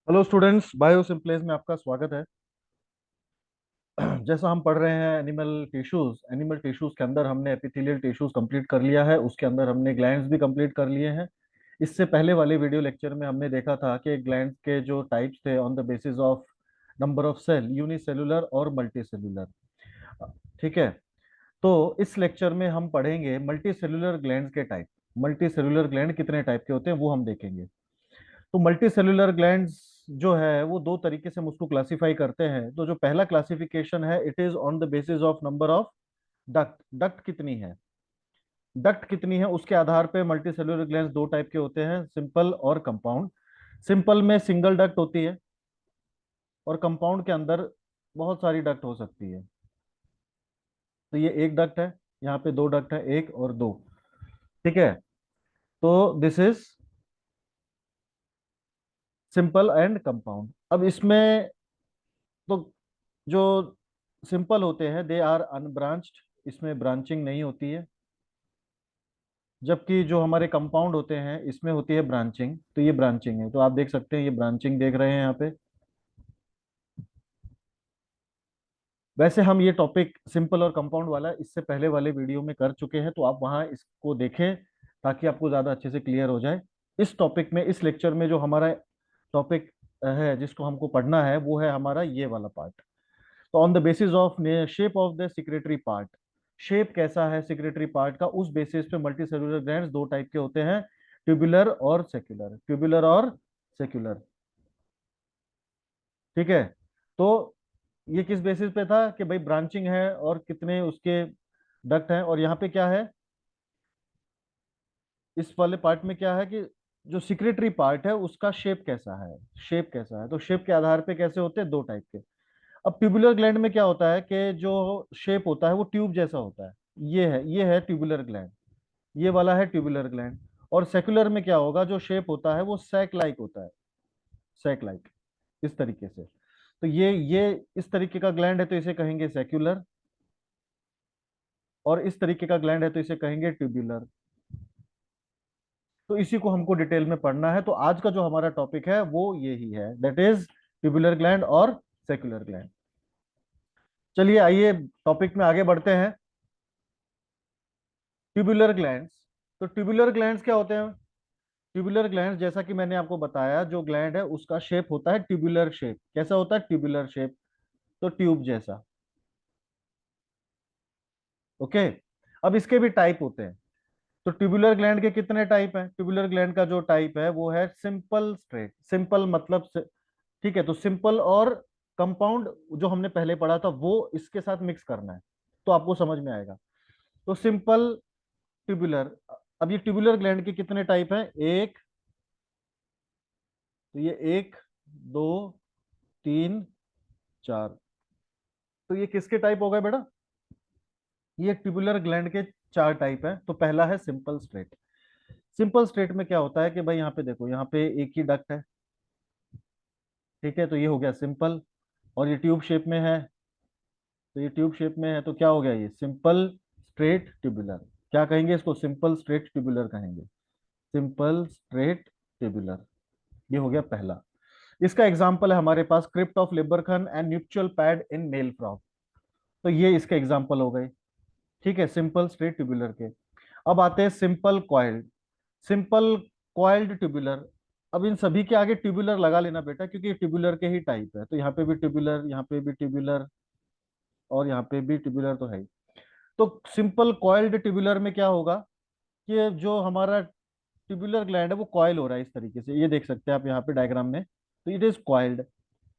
Hello students, bio सिम्पलेस में आपका स्वागत है। जैसा हम पढ़ रहे हैं एनिमल टिश्यूज के अंदर हमने एपिथेलियल टिश्यूज कंप्लीट कर लिया है। उसके अंदर हमने ग्लैंड्स भी कंप्लीट कर लिए हैं। इससे पहले वाले वीडियो लेक्चर में हमने देखा था कि ग्लैंड्स के जो टाइप्स थे on the basis of number of cell, unicellular और मल्टी सेलुलर। ठीक है। तो इस लेक्चर में हम पढ़ेंगे मल्टी सेलुलर ग्लैंड्स के टाइप। मल्टी सेलुलर ग्लैंड कितने टाइप के होते हैं वो हम देखेंगे। तो मल्टी सेलुलर ग्लैंड्स जो है वो दो तरीके से हम उसको क्लासिफाई करते हैं। तो जो पहला क्लासिफिकेशन है, it is on the basis of number of duct. Duct कितनी है उसके आधार पे मल्टी सेलुलर ग्लैंड्स दो टाइप के होते हैं, सिंपल और कंपाउंड। सिंपल में सिंगल डक्ट होती है और कंपाउंड के अंदर बहुत सारी डक्ट हो सकती है। तो ये एक डक्ट है, यहाँ पे दो डक्ट है, एक और दो। ठीक है। तो this is simple and compound. अब इसमें तो जो सिंपल होते हैं दे आर अनब्रांच्ड, इसमें ब्रांचिंग नहीं होती है। जबकि जो हमारे कंपाउंड होते हैं इसमें होती है ब्रांचिंग। तो ये ब्रांचिंग है, तो आप देख सकते हैं ये ब्रांचिंग देख रहे हैं यहाँ पे। वैसे हम ये टॉपिक सिंपल और कंपाउंड वाला इससे पहले वाले वीडियो में कर चुके हैं, तो आप वहाँ इसको देखें ताकि आपको ज़्यादा अच्छे से क्लियर हो जाए। इस टॉपिक में, इस लेक्चर में जो हमारा टॉपिक है जिसको हमको पढ़ना है वो है हमारा ये वाला पार्ट। तो on the basis of shape of the secretory part, shape कैसा है सिक्रेटरी पार्ट का, उस बेसिस पे मल्टी सेलुलर ग्लैंड्स दो टाइप के होते हैं, ट्यूबुलर और सेक्युलर। ट्यूबुलर और सेक्युलर। ठीक है। तो ये किस बेसिस पे था कि भाई ब्रांचिंग है और कितने उसके डक्ट हैं, और यहाँ पे क्या है, इस वाले पार्ट में क्या है कि जो सिक्रेटरी पार्ट है उसका शेप कैसा है। शेप कैसा है, तो शेप के आधार पे कैसे होते हैं, दो टाइप के। अब ट्यूबुलर ग्लैंड में क्या होता है कि जो शेप होता है वो ट्यूब जैसा होता है। ये है ट्यूबुलर ग्लैंड। ये वाला है ट्यूबुलर ग्लैंड। और सेकुलर में क्या होगा, जो शेप होता है वो सैक लाइक होता है। सैक लाइक, इस तरीके से। तो ये इस तरीके का ग्लैंड है तो इसे कहेंगे सेक्युलर, और इस तरीके का ग्लैंड है तो इसे कहेंगे ट्यूबुलर। तो इसी को हमको डिटेल में पढ़ना है। तो आज का जो हमारा टॉपिक है वो यही है, दैट इज ट्यूबुलर ग्लैंड और सेक्युलर ग्लैंड। चलिए आइए टॉपिक में आगे बढ़ते हैं। Tubular glands. तो ट्यूबुलर ग्लैंड्स क्या होते हैं। ट्यूबुलर ग्लैंड्स जैसा कि मैंने आपको बताया, जो ग्लैंड है उसका शेप होता है ट्यूबुलर शेप। कैसा होता है, ट्यूबुलर शेप, तो ट्यूब जैसा। ओके। अब इसके भी टाइप होते हैं। तो ट्यूबुलर ग्लैंड के कितने टाइप हैं। ट्यूबुलर ग्लैंड का जो टाइप है वो है सिंपल स्ट्रेट। सिंपल मतलब ठीक है, तो सिंपल और कंपाउंड जो हमने पहले पढ़ा था वो इसके साथ मिक्स करना है तो आपको समझ में आएगा। तो सिंपल ट्यूबुलर। अब ये ट्यूबुलर ग्लैंड के कितने टाइप हैं, एक, तो ये एक, दो, तीन, चार। तो ये किसके टाइप हो गए बेटा, ये ट्यूबुलर ग्लैंड के चार टाइप है। तो पहला है सिंपल स्ट्रेट। सिंपल स्ट्रेट में क्या होता है कि भाई यहाँ पे देखो, यहाँ पे एक ही डक्ट है। ठीक है, तो ये हो गया सिंपल। और ये ट्यूब शेप में है, तो ये ट्यूब शेप में है तो क्या हो गया, ये सिंपल स्ट्रेट ट्यूबुलर। क्या कहेंगे इसको, सिंपल स्ट्रेट ट्यूबुलर कहेंगे। सिंपल स्ट्रेट ट्यूबुलर, ये हो गया पहला। इसका एग्जांपल है हमारे पास crypt of Lieberkuhn and nuptial pad in male frog. तो ये इसके एग्जांपल हो गए। ठीक है, सिंपल स्ट्रेट ट्यूबुलर के। अब आते हैं simple coiled. Simple coiled tubular. अब इन सभी के आगे ट्यूबुलर लगा लेना बेटा, क्योंकि ये ट्यूबुलर के ही टाइप है। तो यहाँ पे भी ट्यूबुलर, यहाँ पे भी ट्यूबुलर, और यहाँ पे भी ट्यूबुलर तो है ही। तो सिंपल कॉइल्ड ट्यूबुलर में क्या होगा कि जो हमारा ट्यूबुलर ग्लैंड है वो कॉइल हो रहा है इस तरीके से, ये देख सकते हैं आप यहाँ पे डायग्राम में। तो इट इज कॉइल्ड।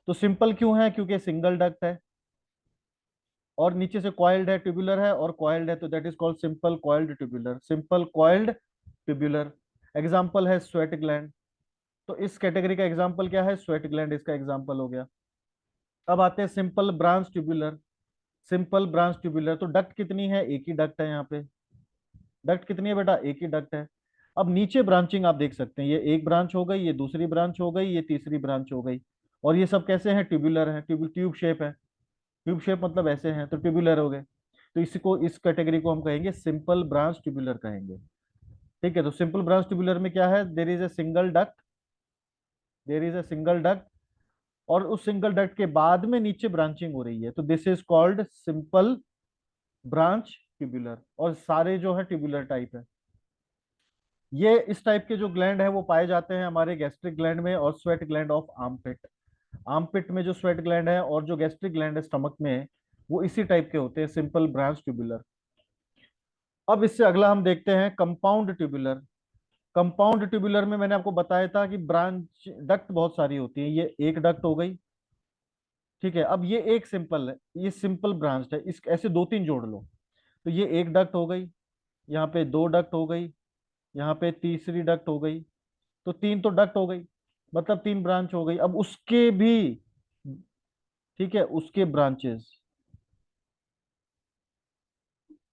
तो सिंपल क्यों है, क्योंकि सिंगल डक्ट है और नीचे से कॉइल्ड है, ट्यूबुलर है और कॉइल्ड है, तो that is called simple coiled tubular. Simple coiled tubular. Example है स्वेट ग्लैंड। तो इस कैटेगरी का एग्जाम्पल क्या है, स्वेट ग्लैंड इसका एग्जाम्पल हो गया। अब आते हैं simple branch tubular. Simple branch tubular, तो डक्ट कितनी है, एक ही डक्ट है यहाँ पे। डक्ट कितनी है बेटा, एक ही डक्ट है। अब नीचे ब्रांचिंग आप देख सकते हैं, ये एक ब्रांच हो गई, ये दूसरी ब्रांच हो गई, ये तीसरी ब्रांच हो गई। और ये सब कैसे हैं, ट्यूबुलर है, ट्यूब शेप है। ट्यूब शेप मतलब ऐसे हैं तो ट्यूबुलर हो गए। तो इसको, इस कैटेगरी को हम कहेंगे सिंपल ब्रांच ट्यूबुलर कहेंगे। ठीक है, तो सिंपल ब्रांच ट्यूबुलर में क्या है, there is a single duct. There is a single duct और उस सिंगल डक्ट के बाद में नीचे ब्रांचिंग हो रही है, तो this is called simple branch tubular. और सारे जो है ट्यूबुलर टाइप है। ये इस टाइप के जो ग्लैंड है वो पाए जाते हैं हमारे गैस्ट्रिक ग्लैंड में और sweat gland of armpit. Armpit में जो स्वेट ग्लैंड है और जो गैस्ट्रिक ग्लैंड है स्टमक में, वो इसी टाइप के होते हैं, सिंपल ब्रांच ट्यूबुलर। अब इससे अगला हम देखते हैं कंपाउंड ट्यूबुलर। कंपाउंड ट्यूबुलर में मैंने आपको बताया था कि ब्रांच डक्ट बहुत सारी होती है, ये एक डक्ट हो गई। ठीक है, अब ये एक सिंपल है, ये सिंपल ब्रांच है, इस ऐसे दो तीन जोड़ लो। तो ये एक डक्ट हो गई, यहाँ पे दो डक्ट हो गई, यहाँ पे तीसरी डक्ट हो गई। तो तीन तो डक्ट हो गई, मतलब तीन ब्रांच हो गई। अब उसके भी, ठीक है, उसके ब्रांचेस,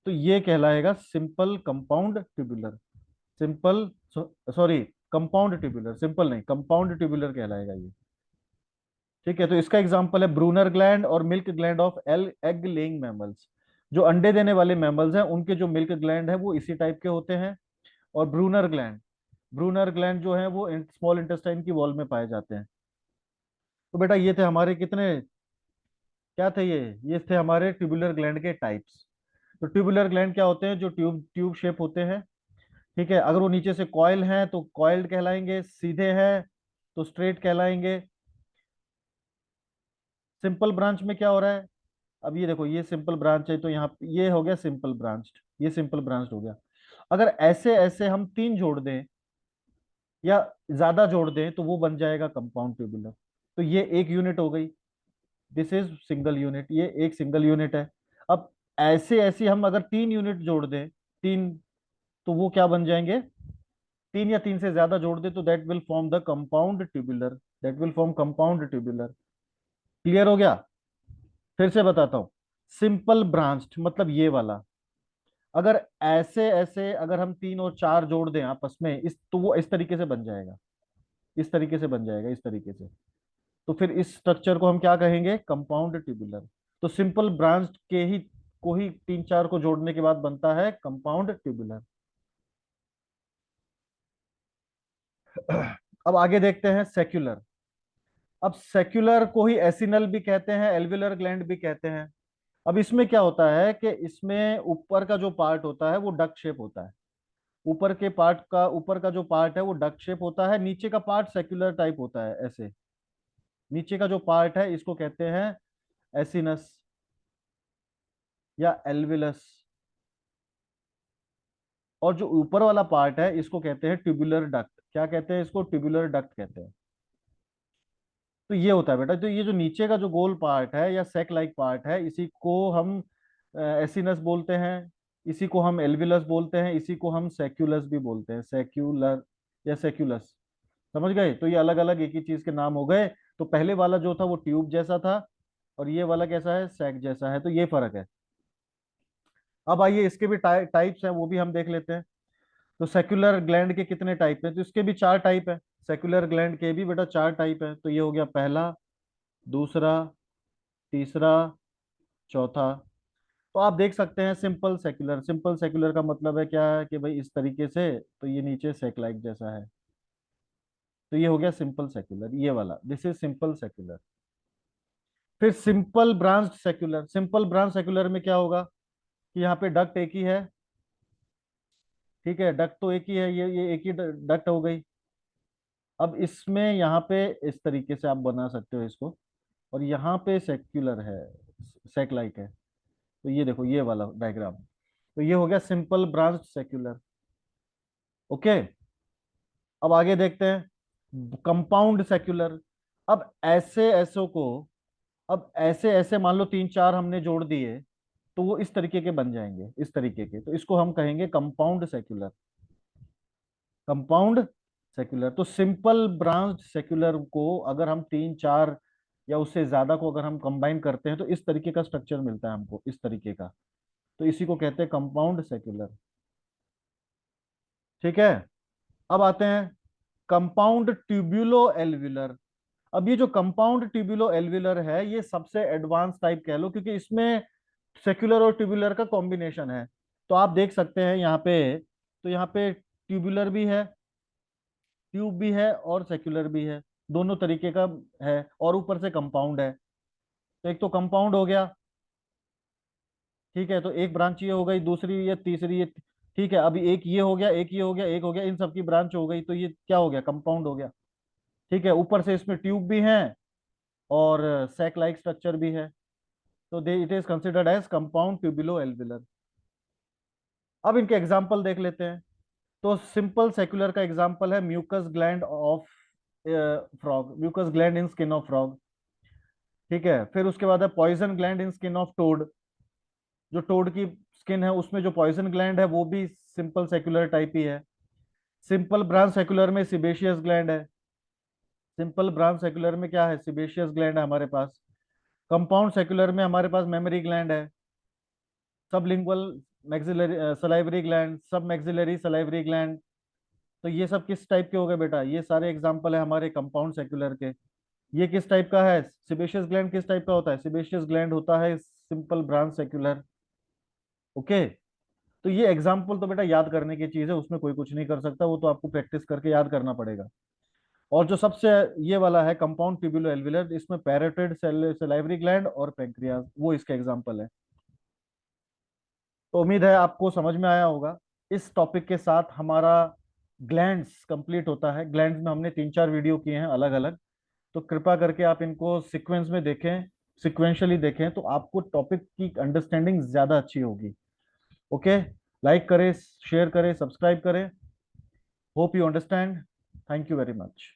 तो ये कहलाएगा simple compound tubular. Simple, sorry, compound tubular, simple नहीं, कंपाउंड ट्यूबुलर कहलाएगा ये। ठीक है, तो इसका एग्जांपल है ब्रूनर ग्लैंड और milk gland of L egg laying mammals. जो अंडे देने वाले मैमल्स हैं उनके जो मिल्क ग्लैंड है वो इसी टाइप के होते हैं। और ब्रूनर ग्लैंड, ब्रूनर ग्लैंड जो है वो स्मॉल इंटेस्टाइन की वॉल में पाए जाते हैं। तो बेटा ये थे हमारे कितने, क्या थे ये थे हमारे ट्यूबुलर ग्लैंड के टाइप्स। तो ट्यूबुलर ग्लैंड क्या होते हैं, जो ट्यूब ट्यूब शेप होते हैं। ठीक है, अगर वो नीचे से कॉइल हैं तो कॉइल्ड कहलाएंगे, सीधे हैं तो स्ट्रेट कहलाएंगे। सिंपल ब्रांच में क्या हो रहा है, अब ये देखो, ये सिंपल ब्रांच है तो यहाँ ये हो गया सिंपल ब्रांच, ये सिंपल ब्रांच हो गया। अगर ऐसे ऐसे हम तीन जोड़ दें या ज्यादा जोड़ दें तो वो बन जाएगा कंपाउंड ट्यूबुलर। तो ये एक यूनिट हो गई, दिस इज सिंगल यूनिट, ये एक सिंगल यूनिट है। अब ऐसे ऐसे हम अगर तीन यूनिट जोड़ दें, तीन, तो वो क्या बन जाएंगे, तीन या तीन से ज्यादा जोड़ दे तो that will form the compound tubular, that will form compound tubular. Clear हो गया? फिर से बताता हूं, सिंपल ब्रांच्ड मतलब ये वाला। अगर ऐसे ऐसे अगर हम तीन और चार जोड़ दें आपस में, इस तो वो इस तरीके से बन जाएगा, इस तरीके से बन जाएगा, इस तरीके से। तो फिर इस स्ट्रक्चर को हम क्या कहेंगे, कंपाउंड ट्यूबुलर। तो सिंपल ब्रांच के ही को ही तीन चार को जोड़ने के बाद बनता है कंपाउंड ट्यूबुलर। अब आगे देखते हैं सेक्युलर। अब सेक्युलर को ही एसिनल भी कहते हैं, एल्विलर ग्लैंड भी कहते हैं। अब इसमें क्या होता है कि इसमें ऊपर का जो पार्ट होता है वो डक शेप होता है। ऊपर का जो पार्ट है वो डक शेप होता है, नीचे का पार्ट सेक्युलर टाइप होता है ऐसे। नीचे का जो पार्ट है इसको कहते हैं एसिनस या एल्विलस। और जो ऊपर वाला पार्ट है इसको कहते हैं ट्यूबुलर डक्ट। क्या कहते हैं इसको, ट्यूबुलर डक्ट कहते हैं। तो ये होता है बेटा, तो ये जो नीचे का जो गोल पार्ट है या सेक लाइक पार्ट है, इसी को हम एसिनस बोलते हैं, इसी को हम एल्विलस बोलते हैं, इसी को हम सेक्यूलस भी बोलते हैं, सेक्यूलर या सेक्यूलस। समझ गए? तो ये अलग अलग एक ही चीज के नाम हो गए। तो पहले वाला जो था वो ट्यूब जैसा था, और ये वाला कैसा है, सैक जैसा है, तो ये फर्क है। अब आइए इसके भी टाइप्स हैं, वो भी हम देख लेते हैं। तो सेक्युलर ग्लैंड के कितने टाइप हैं, तो इसके भी चार टाइप है। सेक्युलर ग्लैंड के भी बेटा चार टाइप है। तो ये हो गया पहला, दूसरा, तीसरा, चौथा। तो आप देख सकते हैं सिंपल सेक्युलर, सिंपल सेक्युलर का मतलब है क्या है कि भाई इस तरीके से, तो ये नीचे सेक्लाइक जैसा है। तो ये हो गया सिंपल सेक्युलर, ये वाला, दिस इज सिंपल सेक्युलर। फिर simple branch secular. Simple branch secular में क्या होगा कि यहाँ पे डक्ट एक ही है। ठीक है, डक्ट तो एक ही है, ये एक ही डक्ट हो गई। अब इसमें यहाँ पे इस तरीके से आप बना सकते हो इसको, और यहाँ पे सेक्युलर है, सेक लाइक है। तो ये देखो ये वाला डायग्राम, तो ये हो गया सिंपल ब्रांच सेक्युलर। ओके, अब आगे देखते हैं कंपाउंड सेक्युलर। अब ऐसे ऐसों को, अब ऐसे ऐसे मान लो तीन चार हमने जोड़ दिए, तो वो इस तरीके के बन जाएंगे, इस तरीके के, तो इसको हम कहेंगे कंपाउंड सेक्युलर। Compound secular. तो सिंपल ब्रांच सेक्युलर को अगर हम तीन चार या उससे ज्यादा को अगर हम कंबाइन करते हैं तो इस तरीके का स्ट्रक्चर मिलता है हमको, इस तरीके का। तो इसी को कहते हैं कंपाउंड सेक्युलर। ठीक है, अब आते हैं कंपाउंड ट्यूब्यूलो एल्व्यूलर। अब ये जो कंपाउंड ट्यूब्यूलो एल्व्यूलर है ये सबसे एडवांस टाइप कह लो, क्योंकि इसमें सेक्युलर और ट्यूबुलर का कॉम्बिनेशन है। तो आप देख सकते हैं यहाँ पे, तो यहाँ पे ट्यूबुलर भी है, ट्यूब भी है और सेक्युलर भी है। दोनों तरीके का है, और ऊपर से कंपाउंड है। तो एक तो कंपाउंड हो गया, ठीक है, तो एक ब्रांच ये हो गई, दूसरी ये, तीसरी ये, ठीक है। अभी एक ये हो गया, एक ये हो गया, एक हो गया, इन सबकी ब्रांच हो गई, तो ये क्या हो गया, कंपाउंड हो गया। ठीक है, ऊपर से इसमें ट्यूब भी है और सैक लाइक स्ट्रक्चर भी है, तो they it is considered as compound tubulo alveolar. अब इनके एग्जाम्पल देख लेते हैं। तो सिंपल सेक्युलर का एग्जाम्पल है mucous gland of frog, mucous gland in skin of frog. ठीक है, फिर उसके बाद है poison gland in skin of toad, जो टोड की स्किन है उसमें जो पॉइजन ग्लैंड है वो भी सिंपल सेक्युलर टाइप ही है। सिंपल ब्रांच सेक्युलर में सिबेशियस ग्लैंड है, सिंपल ब्रांच सेक्युलर में क्या है, सिबेशियस ग्लैंड है हमारे पास। कंपाउंड सेक्युलर में हमारे पास मेमोरी ग्लैंड है, सबलिंगुअल मैक्सिलरी सलाइवरी ग्लैंड, सब मैक्सिलरी सलाइवरी ग्लैंड। तो ये सब किस टाइप के हो गए बेटा, ये सारे एग्जांपल है हमारे कंपाउंड सेक्युलर के। ये किस टाइप का है, सिबेशियस ग्लैंड किस टाइप का होता है, सिबेशियस ग्लैंड होता है सिंपल ब्रांच सेक्युलर। ओके, तो ये एग्जाम्पल तो बेटा याद करने की चीज है, उसमें कोई कुछ नहीं कर सकता, वो तो आपको प्रैक्टिस करके याद करना पड़ेगा। और जो सबसे ये वाला है कंपाउंड ट्यूबुलो एल्विलर, इसमें पैरोटिड सलाइवरी ग्लैंड और पेंक्रियाज, वो इसके एग्जाम्पल है। तो उम्मीद है आपको समझ में आया होगा। इस टॉपिक के साथ हमारा ग्लैंड्स कंप्लीट होता है। ग्लैंड्स में हमने 3-4 वीडियो किए हैं अलग अलग, तो कृपा करके आप इनको सीक्वेंस में देखें, सिक्वेंशली देखें, तो आपको टॉपिक की अंडरस्टैंडिंग ज्यादा अच्छी होगी। ओके, लाइक करें, शेयर करें, सब्सक्राइब करें। Hope you understand. Thank you very much.